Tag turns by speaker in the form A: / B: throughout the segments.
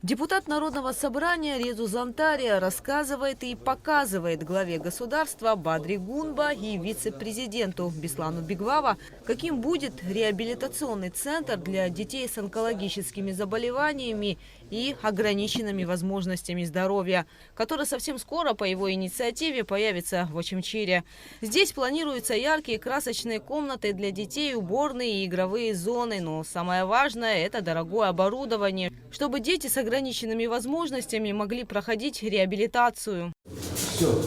A: Депутат Народного собрания Резу Зантария рассказывает и показывает главе государства Бадри Гунба и вице-президенту Беслану Бигвава, каким будет реабилитационный центр для детей с онкологическими заболеваниями и ограниченными возможностями здоровья, который совсем скоро по его инициативе появится в Очимчире. Здесь планируются яркие красочные комнаты для детей, уборные и игровые зоны. Но самое важное – это дорогое оборудование, чтобы дети с ограниченными возможностями могли проходить реабилитацию.
B: Все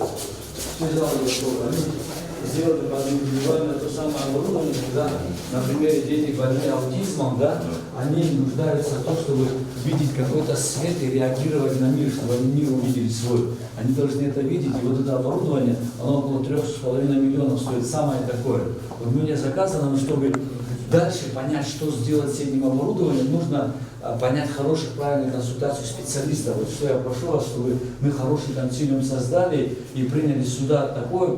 B: сделали под индивидуальное то самое оборудование, когда, например, дети больные аутизмом, да, они нуждаются в том, чтобы видеть какой-то свет и реагировать на мир, чтобы они мир увидели свой. Они должны это видеть, и вот это оборудование, оно около 3,5 миллионов стоит, самое такое. Вот мне заказано, но чтобы дальше понять, что сделать с этим оборудованием, нужно понять хороших, правильных консультаций специалистов. Вот что я прошу вас, чтобы мы хороший консилиум создали и приняли сюда такое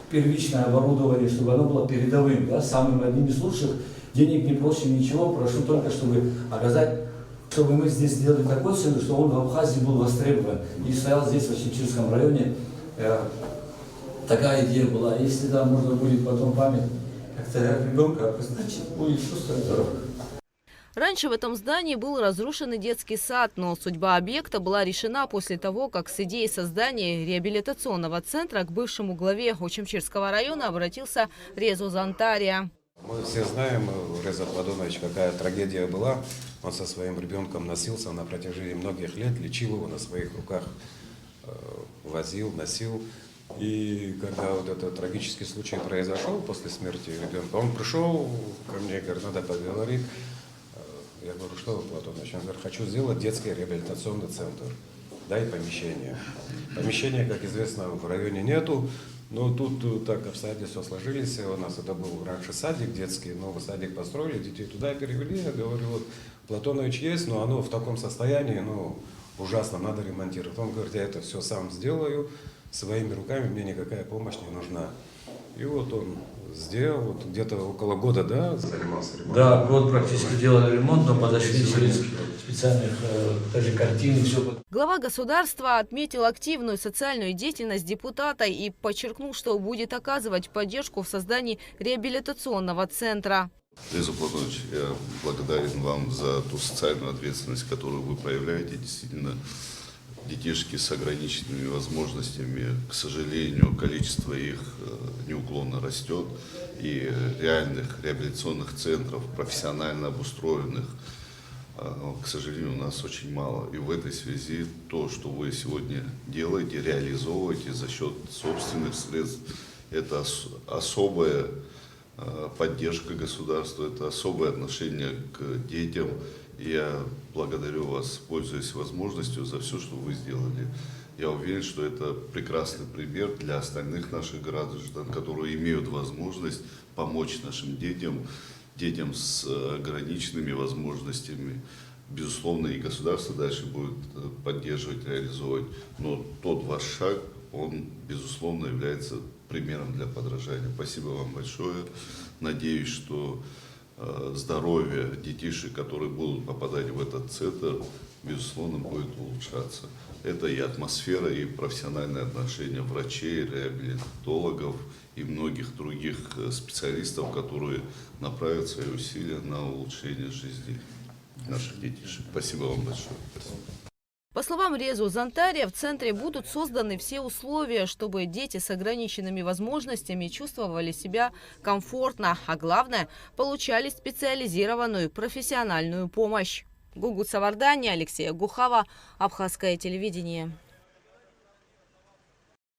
B: первичное оборудование, чтобы оно было передовым, да, самым одним из лучших. Денег не просим, ничего, прошу только, чтобы оказать, чтобы мы здесь сделали такой цену, что он в Абхазии был востребован и стоял здесь, в Очимчирском районе. Такая идея была. Если да, можно будет потом память как-то ребенка, значит, будет чувствовать здоровье.
A: Раньше в этом здании был разрушенный детский сад, но судьба объекта была решена после того, как с идеей создания реабилитационного центра к бывшему главе Очимчирского района обратился Резу Зантария.
C: Мы все знаем, Реза Платонович, какая трагедия была. Он со своим ребенком носился на протяжении многих лет, лечил его на своих руках, возил, носил. И когда вот этот трагический случай произошел после смерти ребенка, он пришел ко мне и говорит, надо поговорить. Я говорю, что вы, Платонович? Он говорит, хочу сделать детский реабилитационный центр. Дай помещение. Помещения, как известно, в районе нету. Но тут так обстоятельства сложились. У нас это был раньше садик детский, новый садик построили, детей туда перевели. Я говорю, вот Платонович есть, но оно в таком состоянии, ну, ужасно, надо ремонтировать. Он говорит, я это все сам сделаю, своими руками, мне никакая помощь не нужна. И вот он сделал, вот где-то около года, да, занимался ремонтом.
B: Да, год практически делали ремонт, но подошли через специальных даже картин и все.
A: Глава государства отметил активную социальную деятельность депутата и подчеркнул, что будет оказывать поддержку в создании реабилитационного центра.
D: Реза Платонович, я благодарен вам за ту социальную ответственность, которую вы проявляете. Действительно, детишки с ограниченными возможностями, к сожалению, количество их неуклонно растет. И реальных реабилитационных центров, профессионально обустроенных, к сожалению, у нас очень мало. И в этой связи то, что вы сегодня делаете, реализовываете за счет собственных средств, это особая поддержка государства, это особое отношение к детям. Я благодарю вас, пользуясь возможностью, за все, что вы сделали. Я уверен, что это прекрасный пример для остальных наших граждан, которые имеют возможность помочь нашим детям с ограниченными возможностями. Безусловно, и государство дальше будет поддерживать, реализовывать. Но тот ваш шаг, он, безусловно, является примером для подражания. Спасибо вам большое. Надеюсь, что здоровье детишек, которые будут попадать в этот центр, безусловно, будет улучшаться. Это и атмосфера, и профессиональные отношения врачей, реабилитологов и многих других специалистов, которые направят свои усилия на улучшение жизни наших детишек. Спасибо вам большое.
A: По словам Резу Зантария, в центре будут созданы все условия, чтобы дети с ограниченными возможностями чувствовали себя комфортно, а главное, получали специализированную профессиональную помощь. Гугут Савардани, Алексей Гухава, Абхазское телевидение.